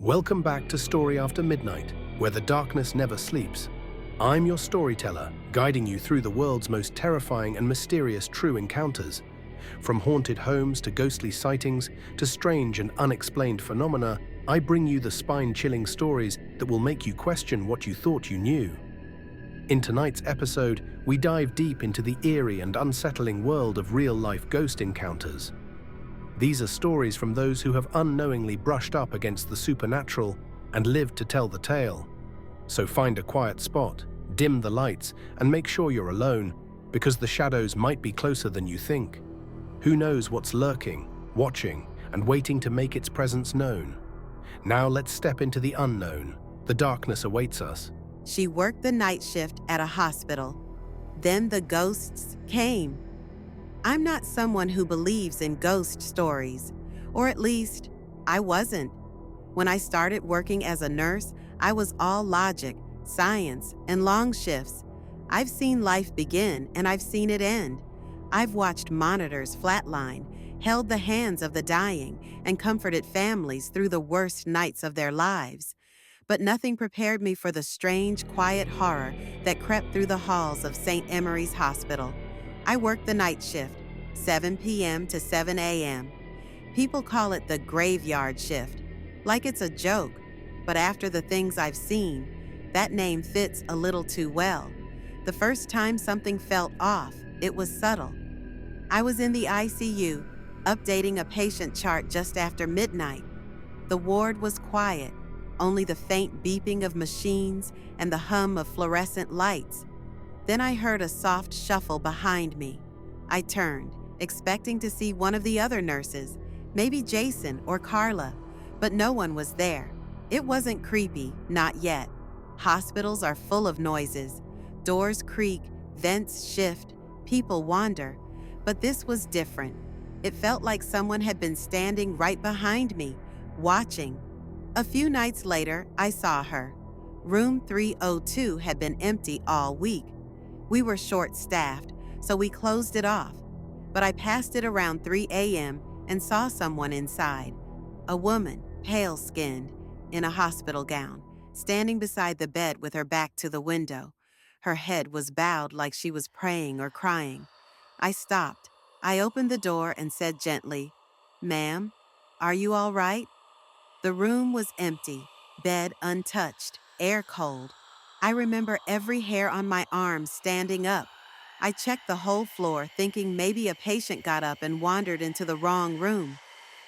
Welcome back to Story After Midnight, where the darkness never sleeps. I'm your storyteller, guiding you through the world's most terrifying and mysterious true encounters. From haunted homes to ghostly sightings to strange and unexplained phenomena, I bring you the spine-chilling stories that will make you question what you thought you knew. In tonight's episode, we dive deep into the eerie and unsettling world of real-life ghost encounters. These are stories from those who have unknowingly brushed up against the supernatural and lived to tell the tale. So find a quiet spot, dim the lights, and make sure you're alone, because the shadows might be closer than you think. Who knows what's lurking, watching, and waiting to make its presence known? Now let's step into the unknown. The darkness awaits us. She worked the night shift at a hospital. Then the ghosts came. I'm not someone who believes in ghost stories, or at least, I wasn't. When I started working as a nurse, I was all logic, science, and long shifts. I've seen life begin and I've seen it end. I've watched monitors flatline, held the hands of the dying, and comforted families through the worst nights of their lives. But nothing prepared me for the strange, quiet horror that crept through the halls of St. Emery's Hospital. I worked the night shift, 7 p.m. to 7 a.m. People call it the graveyard shift, like it's a joke, but after the things I've seen, that name fits a little too well. The first time something felt off, it was subtle. I was in the ICU, updating a patient chart just after midnight. The ward was quiet, only the faint beeping of machines and the hum of fluorescent lights. Then I heard a soft shuffle behind me. I turned, expecting to see one of the other nurses, maybe Jason or Carla, but no one was there. It wasn't creepy, not yet. Hospitals are full of noises. Doors creak, vents shift, people wander. But this was different. It felt like someone had been standing right behind me, watching. A few nights later, I saw her. Room 302 had been empty all week. We were short-staffed, so we closed it off. But I passed it around 3 a.m. and saw someone inside. A woman, pale-skinned, in a hospital gown, standing beside the bed with her back to the window. Her head was bowed like she was praying or crying. I stopped. I opened the door and said gently, "Ma'am, are you all right?" The room was empty, bed untouched, air cold. I remember every hair on my arm standing up. I checked the whole floor, thinking maybe a patient got up and wandered into the wrong room.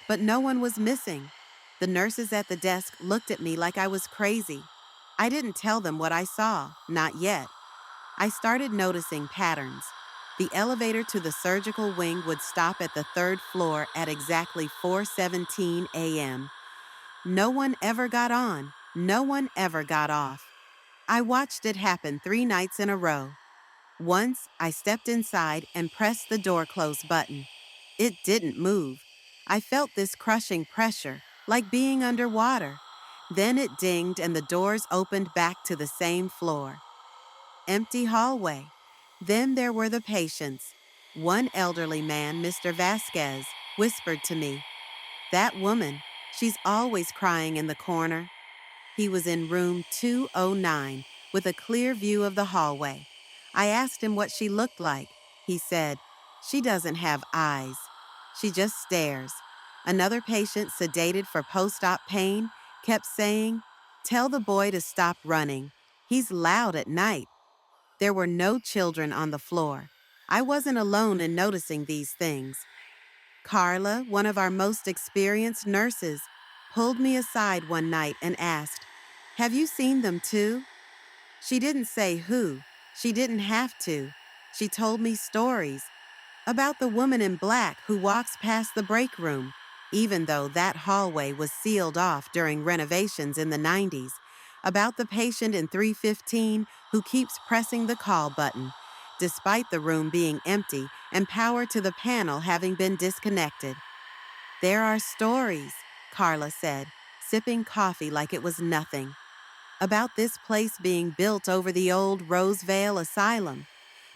But no one was missing. The nurses at the desk looked at me like I was crazy. I didn't tell them what I saw, not yet. I started noticing patterns. The elevator to the surgical wing would stop at the third floor at exactly 4:17 a.m. No one ever got on. No one ever got off. I watched it happen 3 nights in a row. Once, I stepped inside and pressed the door close button. It didn't move. I felt this crushing pressure, like being underwater. Then it dinged and the doors opened back to the same floor. Empty hallway. Then there were the patients. One elderly man, Mr. Vasquez, whispered to me, "That woman, she's always crying in the corner." He was in room 209 with a clear view of the hallway. I asked him what she looked like. He said, "She doesn't have eyes. She just stares." Another patient, sedated for post-op pain, kept saying, "Tell the boy to stop running. He's loud at night." There were no children on the floor. I wasn't alone in noticing these things. Carla, one of our most experienced nurses, pulled me aside one night and asked, "Have you seen them too?" She didn't say who. She didn't have to. She told me stories about the woman in black who walks past the break room, even though that hallway was sealed off during renovations in the 90s, about the patient in 315 who keeps pressing the call button, despite the room being empty and power to the panel having been disconnected. "There are stories," Carla said, sipping coffee like it was nothing, "about this place being built over the old Rosevale Asylum.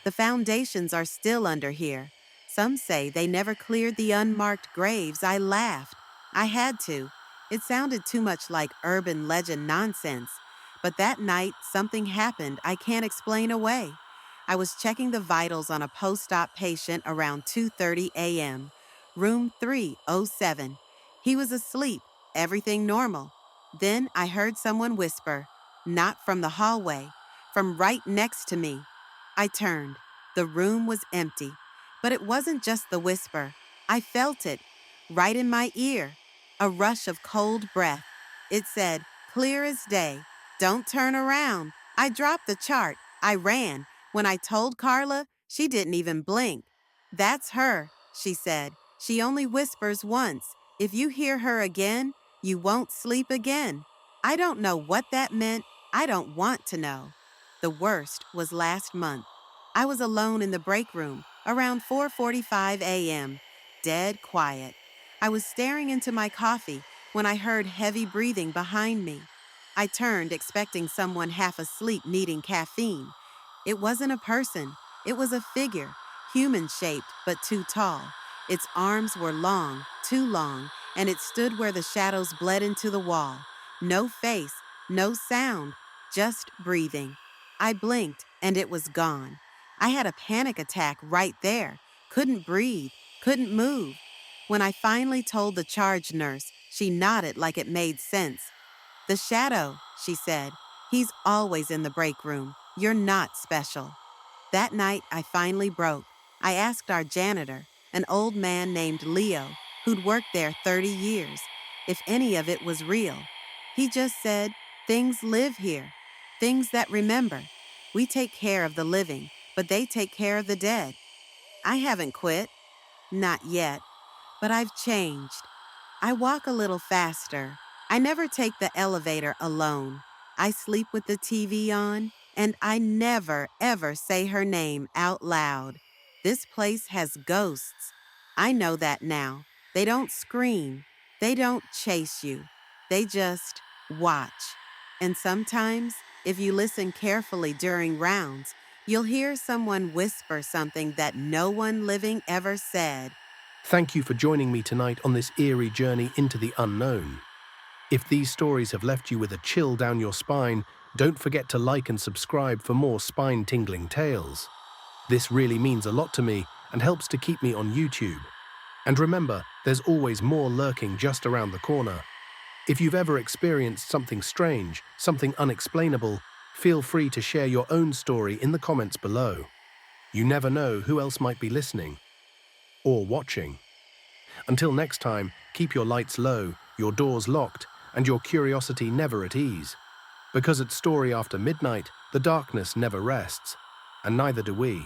The foundations are still under here. Some say they never cleared the unmarked graves." I laughed. I had to. It sounded too much like urban legend nonsense. But that night, something happened I can't explain away. I was checking the vitals on a post-op patient around 2:30 a.m., room 307. He was asleep, everything normal. Then I heard someone whisper, not from the hallway, from right next to me. I turned. The room was empty. But it wasn't just the whisper. I felt it, right in my ear, a rush of cold breath. It said, clear as day, don't turn around. I dropped the chart. I ran. When I told Carla, she didn't even blink. That's her, she said. She only whispers once. If you hear her again, you won't sleep again. I don't know what that meant. I don't want to know. The worst was last month. I was alone in the break room around 4:45 a.m., dead quiet. I was staring into my coffee when I heard heavy breathing behind me. I turned, expecting someone half asleep needing caffeine. It wasn't a person. It was a figure, human-shaped but too tall. Its arms were long, too long, and it stood where the shadows bled into the wall. No face, no sound, just breathing. I blinked, and it was gone. I had a panic attack right there. Couldn't breathe, couldn't move. When I finally told the charge nurse, she nodded like it made sense. The shadow, she said. He's always in the break room. You're not special. That night, I finally broke. I asked our janitor, an old man named Leo, who'd worked there 30 years, if any of it was real. He just said, things live here, things that remember. We take care of the living, but they take care of the dead. I haven't quit. Not yet. But I've changed. I walk a little faster. I never take the elevator alone. I sleep with the TV on, and I never, ever say her name out loud. This place has ghosts. I know that now. They don't scream. They don't chase you. They just watch. And sometimes, if you listen carefully during rounds, you'll hear someone whisper something that no one living ever said. Thank you for joining me tonight on this eerie journey into the unknown. If these stories have left you with a chill down your spine, don't forget to like and subscribe for more spine-tingling tales. This really means a lot to me and helps to keep me on YouTube. And remember, there's always more lurking just around the corner. If you've ever experienced something strange, something unexplainable, feel free to share your own story in the comments below. You never know who else might be listening or watching. Until next time, keep your lights low, your doors locked, and your curiosity never at ease. Because at Story After Midnight, the darkness never rests, and neither do we.